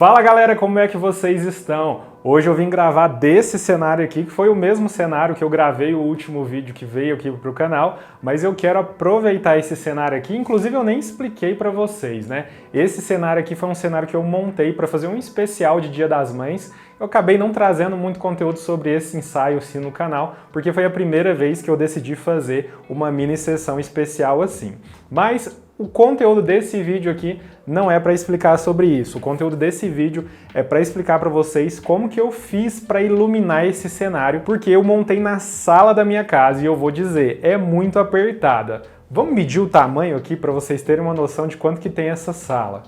Fala galera, como é que vocês estão? Hoje eu vim gravar desse cenário aqui, que foi o mesmo cenário que eu gravei o último vídeo que veio aqui pro canal, mas eu quero aproveitar esse cenário aqui, inclusive eu nem expliquei pra vocês, né? Esse cenário aqui foi um cenário que eu montei pra fazer um especial de Dia das Mães. Eu acabei não trazendo muito conteúdo sobre esse ensaio assim no canal, porque foi a primeira vez que eu decidi fazer uma mini sessão especial assim. Mas o conteúdo desse vídeo aqui não é para explicar sobre isso. O conteúdo desse vídeo é para explicar para vocês como que eu fiz para iluminar esse cenário, porque eu montei na sala da minha casa e eu vou dizer, é muito apertada. Vamos medir o tamanho aqui para vocês terem uma noção de quanto que tem essa sala.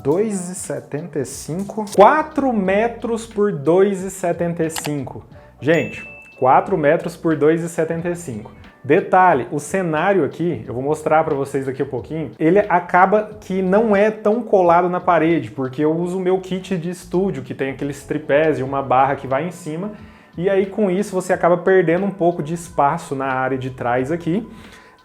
2,75, 4 metros por 2,75. Gente, 4 metros por 2,75. Detalhe, o cenário aqui, eu vou mostrar para vocês daqui a pouquinho, ele acaba que não é tão colado na parede, porque eu uso o meu kit de estúdio, que tem aqueles tripés e uma barra que vai em cima, e aí com isso você acaba perdendo um pouco de espaço na área de trás aqui.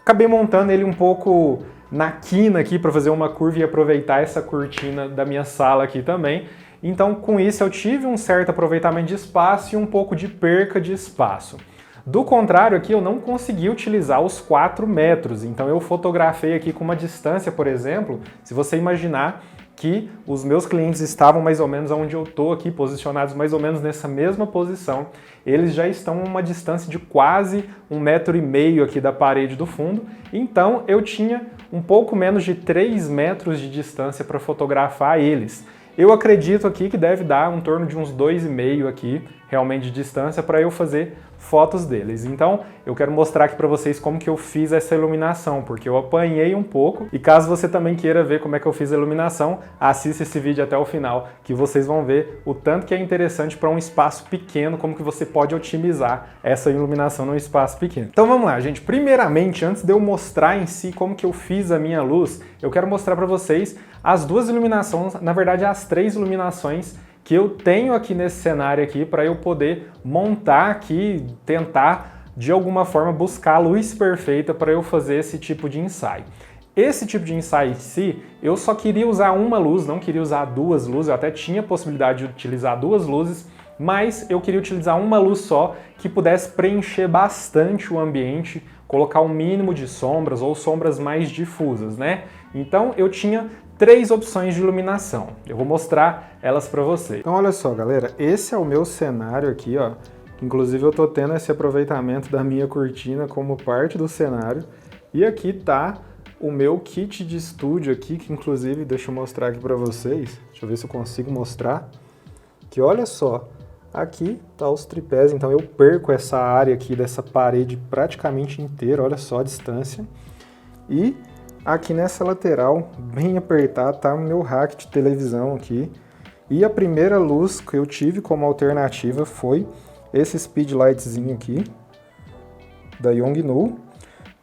Acabei montando ele um pouco na quina aqui para fazer uma curva e aproveitar essa cortina da minha sala aqui também. Então com isso eu tive um certo aproveitamento de espaço e um pouco de perca de espaço. Do contrário aqui eu não consegui utilizar os 4 metros, então eu fotografei aqui com uma distância, por exemplo, se você imaginar que os meus clientes estavam mais ou menos onde eu estou aqui, posicionados mais ou menos nessa mesma posição, eles já estão a uma distância de quase 1,5 metro aqui da parede do fundo, então eu tinha um pouco menos de 3 metros de distância para fotografar eles. Eu acredito aqui que deve dar em torno de uns 2,5 aqui, realmente de distância, para eu fazer fotos deles. Então, eu quero mostrar aqui para vocês como que eu fiz essa iluminação, porque eu apanhei um pouco, e caso você também queira ver como é que eu fiz a iluminação, assista esse vídeo até o final, que vocês vão ver o tanto que é interessante para um espaço pequeno, como que você pode otimizar essa iluminação num espaço pequeno. Então vamos lá, gente. Primeiramente, antes de eu mostrar em si como que eu fiz a minha luz, eu quero mostrar para vocês as duas iluminações, na verdade as 3 iluminações que eu tenho aqui nesse cenário aqui para eu poder montar aqui, tentar de alguma forma buscar a luz perfeita para eu fazer esse tipo de ensaio. Esse tipo de ensaio em si, eu só queria usar uma luz, não queria usar 2 luzes, eu até tinha a possibilidade de utilizar 2 luzes, mas eu queria utilizar uma luz só que pudesse preencher bastante o ambiente, colocar o mínimo de sombras ou sombras mais difusas, né? Então eu tinha 3 opções de iluminação. Eu vou mostrar elas para vocês. Então olha só, galera, esse é o meu cenário aqui, ó. Inclusive eu tô tendo esse aproveitamento da minha cortina como parte do cenário. E aqui tá o meu kit de estúdio aqui, que inclusive, deixa eu mostrar aqui para vocês. Deixa eu ver se eu consigo mostrar. Que olha só, aqui tá os tripés, então eu perco essa área aqui dessa parede praticamente inteira, olha só a distância. E aqui nessa lateral, bem apertado, tá o meu rack de televisão aqui. E a primeira luz que eu tive como alternativa foi esse speedlightzinho aqui, da Yongnuo.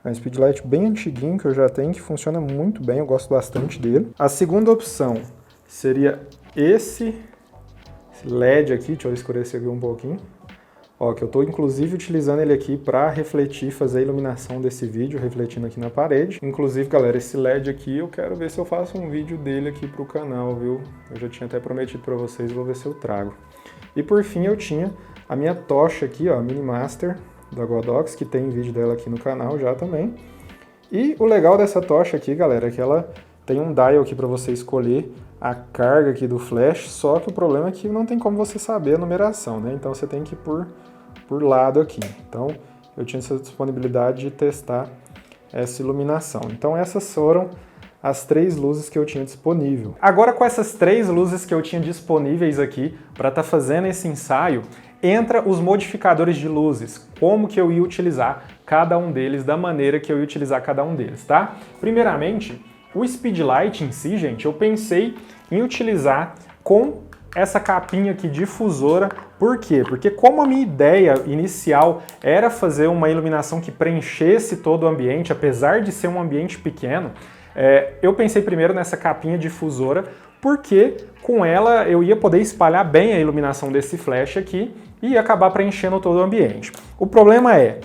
É um speedlight bem antiguinho que eu já tenho, que funciona muito bem, eu gosto bastante dele. A segunda opção seria esse LED aqui, deixa eu escurecer aqui um pouquinho. Ó, que eu estou inclusive utilizando ele aqui para refletir, fazer a iluminação desse vídeo, refletindo aqui na parede. Inclusive, galera, esse LED aqui eu quero ver se eu faço um vídeo dele aqui pro canal, viu? Eu já tinha até prometido para vocês, vou ver se eu trago. E por fim eu tinha a minha tocha aqui, ó, Mini Master da Godox, que tem vídeo dela aqui no canal já também. E o legal dessa tocha aqui, galera, é que ela tem um dial aqui para você escolher a carga aqui do flash, só que o problema é que não tem como você saber a numeração, né? Então você tem que ir por lado aqui. Então eu tinha essa disponibilidade de testar essa iluminação. Então essas foram as 3 luzes que eu tinha disponível. Agora com essas 3 luzes que eu tinha disponíveis aqui para estar fazendo esse ensaio, entra os modificadores de luzes, como que eu ia utilizar cada um deles, da maneira que eu ia utilizar cada um deles, tá? Primeiramente, o speedlight em si, gente, eu pensei em utilizar com essa capinha aqui difusora. Por quê? Porque como a minha ideia inicial era fazer uma iluminação que preenchesse todo o ambiente, apesar de ser um ambiente pequeno, eu pensei primeiro nessa capinha difusora, porque com ela eu ia poder espalhar bem a iluminação desse flash aqui e acabar preenchendo todo o ambiente. O problema é,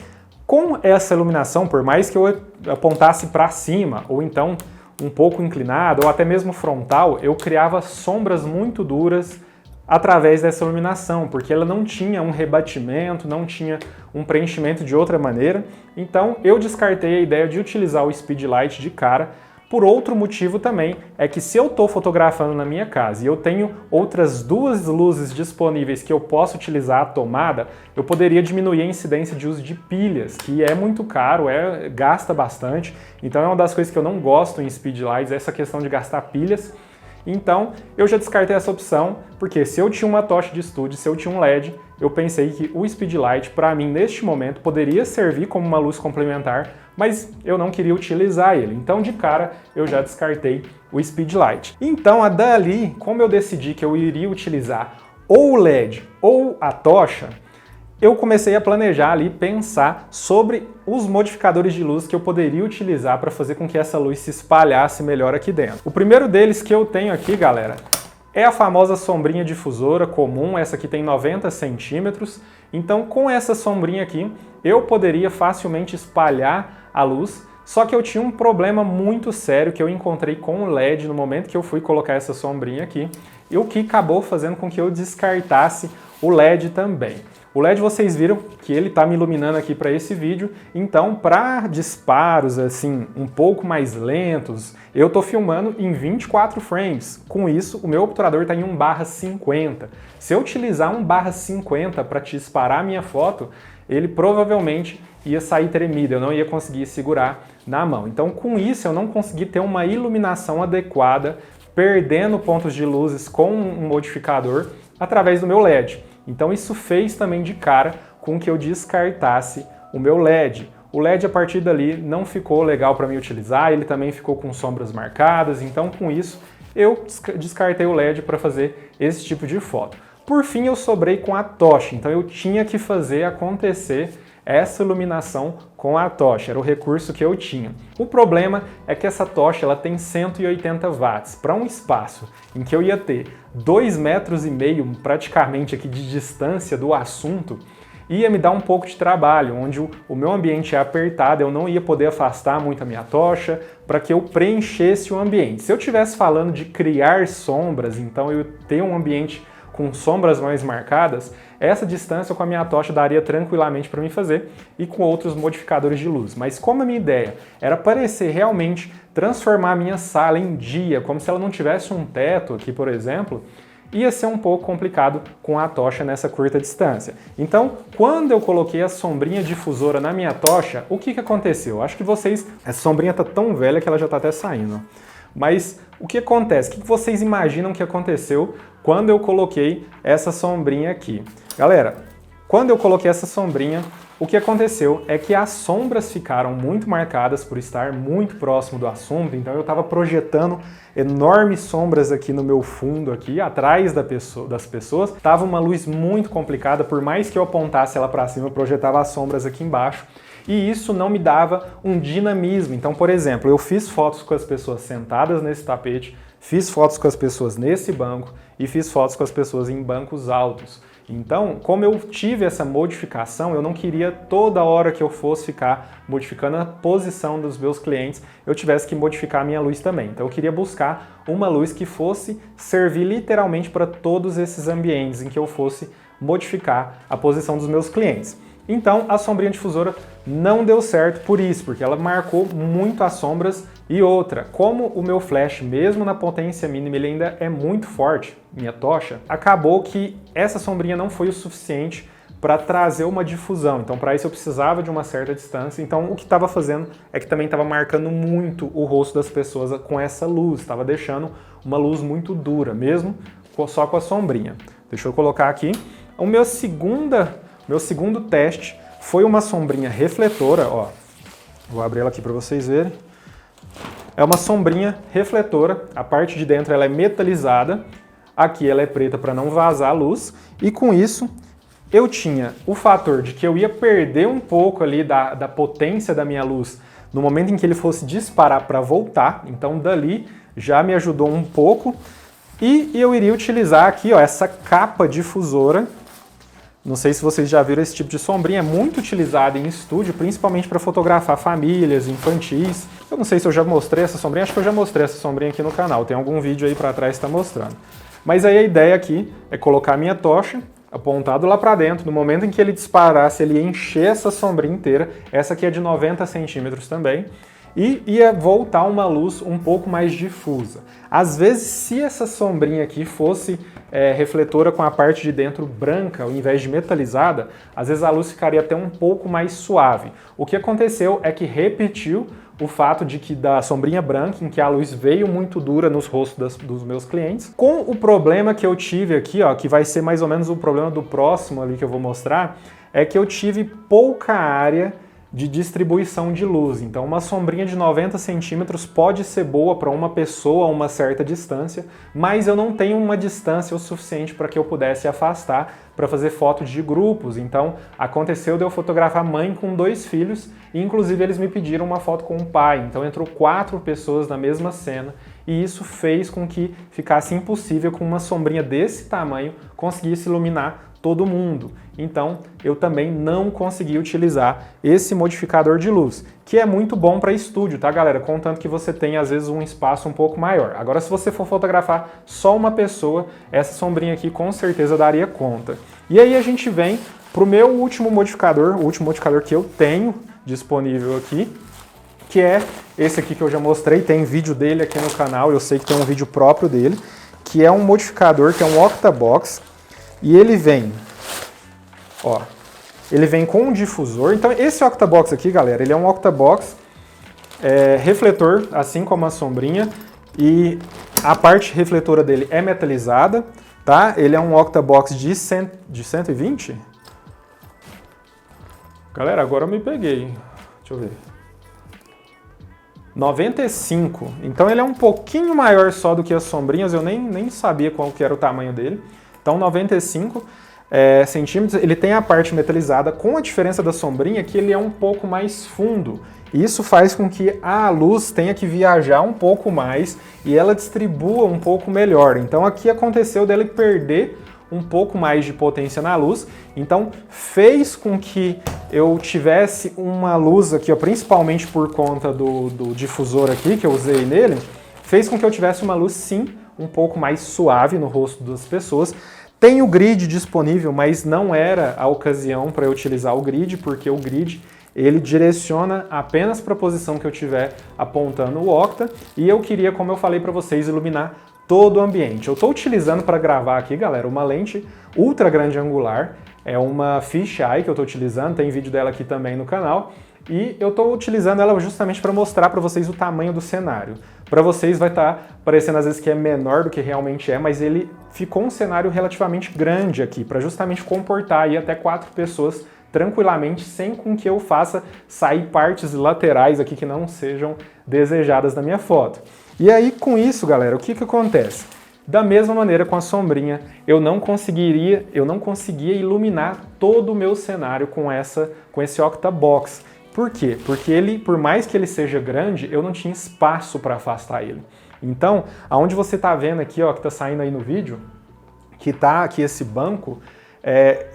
com essa iluminação, por mais que eu apontasse para cima, ou então um pouco inclinada ou até mesmo frontal, eu criava sombras muito duras através dessa iluminação, porque ela não tinha um rebatimento, não tinha um preenchimento de outra maneira. Então eu descartei a ideia de utilizar o Speedlight de cara. Por outro motivo também, é que se eu estou fotografando na minha casa e eu tenho outras duas luzes disponíveis que eu posso utilizar a tomada, eu poderia diminuir a incidência de uso de pilhas, que é muito caro, gasta bastante. Então é uma das coisas que eu não gosto em Speedlights, essa questão de gastar pilhas. Então, eu já descartei essa opção, porque se eu tinha uma tocha de estúdio, se eu tinha um LED, eu pensei que o Speedlight, para mim, neste momento, poderia servir como uma luz complementar, mas eu não queria utilizar ele. Então, de cara, eu já descartei o Speedlight. Então, dali, como eu decidi que eu iria utilizar ou o LED ou a tocha, eu comecei a planejar ali, pensar sobre os modificadores de luz que eu poderia utilizar para fazer com que essa luz se espalhasse melhor aqui dentro. O primeiro deles que eu tenho aqui, galera, é a famosa sombrinha difusora comum. Essa aqui tem 90 centímetros. Então, com essa sombrinha aqui, eu poderia facilmente espalhar a luz. Só que eu tinha um problema muito sério que eu encontrei com o LED no momento que eu fui colocar essa sombrinha aqui, e o que acabou fazendo com que eu descartasse o LED também. O LED vocês viram que ele está me iluminando aqui para esse vídeo, então para disparos assim um pouco mais lentos, eu estou filmando em 24 frames. Com isso, o meu obturador está em 1/50. Se eu utilizar 1/50 para disparar a minha foto, ele provavelmente ia sair tremido, eu não ia conseguir segurar na mão. Então com isso eu não consegui ter uma iluminação adequada, perdendo pontos de luzes com um modificador através do meu LED. Então isso fez também de cara com que eu descartasse o meu LED. O LED a partir dali não ficou legal para mim utilizar, ele também ficou com sombras marcadas, então com isso eu descartei o LED para fazer esse tipo de foto. Por fim eu sobrei com a tocha, então eu tinha que fazer acontecer essa iluminação com a tocha, era o recurso que eu tinha. O problema é que essa tocha ela tem 180 watts. Para um espaço em que eu ia ter 2,5 metros praticamente aqui de distância do assunto, ia me dar um pouco de trabalho, onde o meu ambiente é apertado, eu não ia poder afastar muito a minha tocha para que eu preenchesse o ambiente. Se eu estivesse falando de criar sombras, então eu ter um ambiente com sombras mais marcadas, essa distância com a minha tocha daria tranquilamente para mim fazer e com outros modificadores de luz. Mas como a minha ideia era parecer realmente transformar a minha sala em dia, como se ela não tivesse um teto aqui, por exemplo, ia ser um pouco complicado com a tocha nessa curta distância. Então, quando eu coloquei a sombrinha difusora na minha tocha, o que aconteceu? Acho que vocês... Essa sombrinha tá tão velha que ela já tá até saindo. Mas o que acontece? O que vocês imaginam que aconteceu quando eu coloquei essa sombrinha aqui? Galera, quando eu coloquei essa sombrinha, o que aconteceu é que as sombras ficaram muito marcadas por estar muito próximo do assunto, então eu estava projetando enormes sombras aqui no meu fundo, aqui atrás das pessoas. Tava uma luz muito complicada, por mais que eu apontasse ela para cima, eu projetava as sombras aqui embaixo. E isso não me dava um dinamismo. Então, por exemplo, eu fiz fotos com as pessoas sentadas nesse tapete, fiz fotos com as pessoas nesse banco e fiz fotos com as pessoas em bancos altos. Então, como eu tive essa modificação, eu não queria toda hora que eu fosse ficar modificando a posição dos meus clientes, eu tivesse que modificar a minha luz também. Então eu queria buscar uma luz que fosse servir literalmente para todos esses ambientes em que eu fosse modificar a posição dos meus clientes. Então a sombrinha difusora não deu certo por isso, porque ela marcou muito as sombras. E outra, como o meu flash, mesmo na potência mínima, ele ainda é muito forte, minha tocha, acabou que essa sombrinha não foi o suficiente para trazer uma difusão. Então para isso eu precisava de uma certa distância. Então o que estava fazendo é que também estava marcando muito o rosto das pessoas com essa luz, estava deixando uma luz muito dura, mesmo só com a sombrinha. Deixa eu colocar aqui. O meu segundo teste foi uma sombrinha refletora, ó. Vou abrir ela aqui para vocês verem. É uma sombrinha refletora, a parte de dentro ela é metalizada, aqui ela é preta para não vazar a luz, e com isso eu tinha o fator de que eu ia perder um pouco ali da potência da minha luz no momento em que ele fosse disparar para voltar, então dali já me ajudou um pouco, e eu iria utilizar aqui ó, essa capa difusora Não sei se vocês já viram esse tipo de sombrinha, é muito utilizada em estúdio, principalmente para fotografar famílias, infantis. Eu não sei se eu já mostrei essa sombrinha, acho que eu já mostrei essa sombrinha aqui no canal, tem algum vídeo aí para trás que está mostrando. Mas aí a ideia aqui é colocar a minha tocha apontado lá para dentro, no momento em que ele disparar, se ele encher essa sombrinha inteira, essa aqui é de 90 centímetros também, e ia voltar uma luz um pouco mais difusa. Às vezes, se essa sombrinha aqui fosse refletora com a parte de dentro branca, ao invés de metalizada, às vezes a luz ficaria até um pouco mais suave. O que aconteceu é que repetiu o fato de que da sombrinha branca, em que a luz veio muito dura nos rostos dos meus clientes, com o problema que eu tive aqui, ó, que vai ser mais ou menos o problema do próximo ali que eu vou mostrar, é que eu tive pouca área de distribuição de luz. Então uma sombrinha de 90 centímetros pode ser boa para uma pessoa a uma certa distância, mas eu não tenho uma distância o suficiente para que eu pudesse afastar para fazer fotos de grupos. Então aconteceu de eu fotografar mãe com 2 filhos e inclusive eles me pediram uma foto com o pai. Então entrou 4 pessoas na mesma cena e isso fez com que ficasse impossível com uma sombrinha desse tamanho conseguisse iluminar todo mundo. Então, eu também não consegui utilizar esse modificador de luz, que é muito bom para estúdio, tá, galera? Contanto que você tenha, às vezes, um espaço um pouco maior. Agora, se você for fotografar só uma pessoa, essa sombrinha aqui com certeza daria conta. E aí a gente vem para o meu último modificador, o último modificador que eu tenho disponível aqui, que é esse aqui que eu já mostrei, tem vídeo dele aqui no canal, eu sei que tem um vídeo próprio dele, que é um modificador, que é um Octabox, e ele vem, ó, ele vem com um difusor. Então esse Octabox aqui, galera, ele é um Octabox refletor, assim como a sombrinha, e a parte refletora dele é metalizada, tá? Ele é um Octabox de 120? Galera, agora eu me peguei, deixa eu ver. 95, então ele é um pouquinho maior só do que as sombrinhas, eu nem sabia qual que era o tamanho dele. Então 95 centímetros, ele tem a parte metalizada, com a diferença da sombrinha que ele é um pouco mais fundo. Isso faz com que a luz tenha que viajar um pouco mais e ela distribua um pouco melhor. Então aqui aconteceu dele perder um pouco mais de potência na luz, então fez com que eu tivesse uma luz aqui, ó, principalmente por conta do difusor aqui que eu usei nele, fez com que eu tivesse uma luz sim um pouco mais suave no rosto das pessoas. Tem o grid disponível, mas não era a ocasião para eu utilizar o grid, porque o grid ele direciona apenas para a posição que eu estiver apontando o Octa, e eu queria, como eu falei para vocês, iluminar todo o ambiente. Eu estou utilizando para gravar aqui, galera, uma lente ultra grande angular, é uma fisheye que eu estou utilizando, tem vídeo dela aqui também no canal, e eu estou utilizando ela justamente para mostrar para vocês o tamanho do cenário. Para vocês vai estar parecendo às vezes que é menor do que realmente é, mas ele ficou um cenário relativamente grande aqui, para justamente comportar aí até 4 pessoas tranquilamente, sem com que eu faça sair partes laterais aqui que não sejam desejadas na minha foto. E aí com isso, galera, o que acontece? Da mesma maneira com a sombrinha, eu não conseguia iluminar todo o meu cenário com esse Octabox. Por quê? Porque ele, por mais que ele seja grande, eu não tinha espaço para afastar ele. Então, aonde você está vendo aqui, ó, que está saindo aí no vídeo, que está aqui esse banco,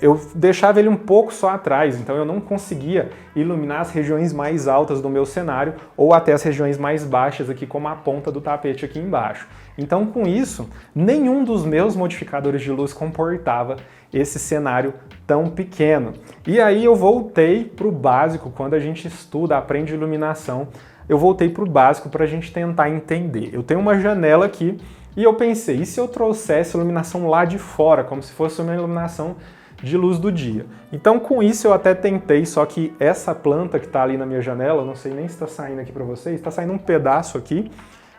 eu deixava ele um pouco só atrás, então eu não conseguia iluminar as regiões mais altas do meu cenário ou até as regiões mais baixas aqui, como a ponta do tapete aqui embaixo. Então, com isso, nenhum dos meus modificadores de luz comportava esse cenário tão pequeno. E aí eu voltei para o básico, quando a gente estuda, aprende iluminação, eu voltei para o básico para a gente tentar entender. Eu tenho uma janela aqui, e eu pensei, e se eu trouxesse iluminação lá de fora, como se fosse uma iluminação de luz do dia? Então com isso eu até tentei, só que essa planta que está ali na minha janela, não sei nem se está saindo aqui para vocês, está saindo um pedaço aqui,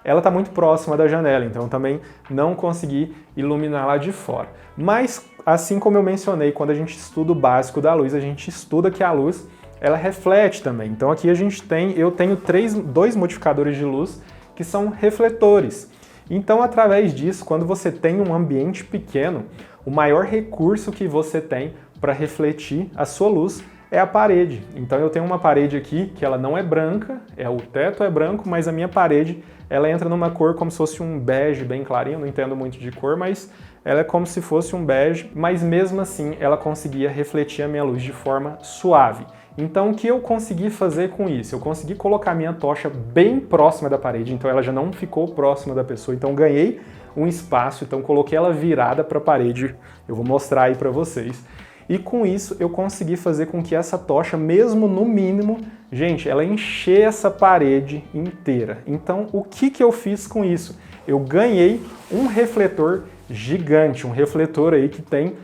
ela está muito próxima da janela, então eu também não consegui iluminar lá de fora. Mas assim como eu mencionei, quando a gente estuda o básico da luz, a gente estuda que a luz ela reflete também. Então aqui eu tenho 2 modificadores de luz que são refletores. Então, através disso, quando você tem um ambiente pequeno, o maior recurso que você tem para refletir a sua luz é a parede. Então, eu tenho uma parede aqui que ela não é branca, o teto é branco, mas a minha parede ela entra numa cor como se fosse um bege bem clarinho, não entendo muito de cor, mas ela é como se fosse um bege, mas mesmo assim ela conseguia refletir a minha luz de forma suave. Então o que eu consegui fazer com isso? Eu consegui colocar a minha tocha bem próxima da parede, então ela já não ficou próxima da pessoa, então ganhei um espaço, então coloquei ela virada para a parede, eu vou mostrar aí para vocês. E com isso eu consegui fazer com que essa tocha, mesmo no mínimo, gente, ela encher essa parede inteira. Então o que eu fiz com isso? Eu ganhei um refletor gigante, um refletor aí que tem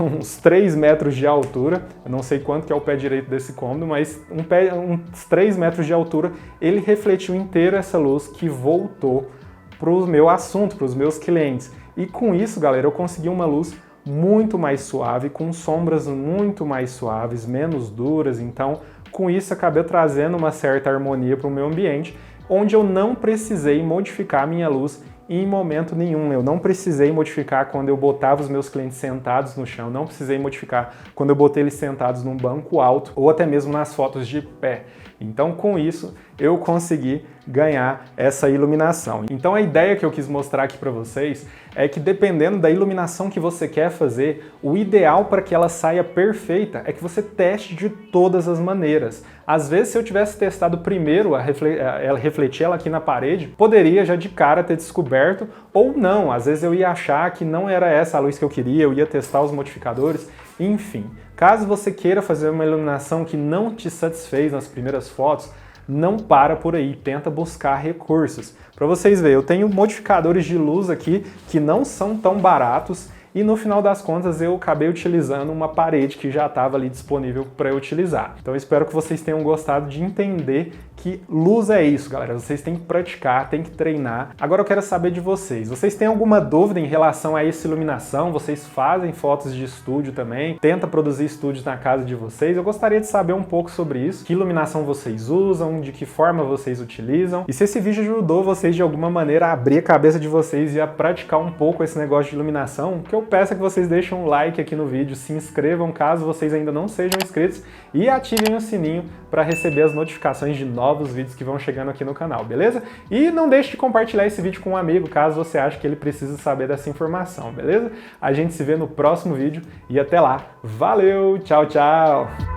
uns 3 metros de altura, eu não sei quanto que é o pé direito desse cômodo, mas uns 3 metros de altura, ele refletiu inteiro essa luz que voltou para o meu assunto, para os meus clientes. E com isso, galera, eu consegui uma luz muito mais suave, com sombras muito mais suaves, menos duras, então com isso acabei trazendo uma certa harmonia para o meu ambiente, onde eu não precisei modificar a minha luz em momento nenhum. Eu não precisei modificar quando eu botava os meus clientes sentados no chão, não precisei modificar quando eu botei eles sentados num banco alto ou até mesmo nas fotos de pé. Então, com isso, eu consegui ganhar essa iluminação. Então, a ideia que eu quis mostrar aqui para vocês é que dependendo da iluminação que você quer fazer, o ideal para que ela saia perfeita é que você teste de todas as maneiras. Às vezes, se eu tivesse testado primeiro refletir ela aqui na parede, poderia já de cara ter descoberto, ou não, às vezes eu ia achar que não era essa a luz que eu queria, eu ia testar os modificadores, enfim. Caso você queira fazer uma iluminação que não te satisfez nas primeiras fotos, não para por aí, tenta buscar recursos. Para vocês verem, eu tenho modificadores de luz aqui que não são tão baratos e no final das contas eu acabei utilizando uma parede que já estava ali disponível para eu utilizar. Então eu espero que vocês tenham gostado de entender que luz é isso, galera. Vocês têm que praticar, têm que treinar. Agora eu quero saber de vocês. Vocês têm alguma dúvida em relação a essa iluminação? Vocês fazem fotos de estúdio também? Tenta produzir estúdios na casa de vocês? Eu gostaria de saber um pouco sobre isso. Que iluminação vocês usam? De que forma vocês utilizam? E se esse vídeo ajudou vocês de alguma maneira a abrir a cabeça de vocês e a praticar um pouco esse negócio de iluminação, o que eu peço é que vocês deixem um like aqui no vídeo, se inscrevam caso vocês ainda não sejam inscritos e ativem o sininho para receber as notificações de novos vídeos que vão chegando aqui no canal, beleza? E não deixe de compartilhar esse vídeo com um amigo, caso você ache que ele precisa saber dessa informação, beleza? A gente se vê no próximo vídeo e até lá. Valeu, tchau, tchau!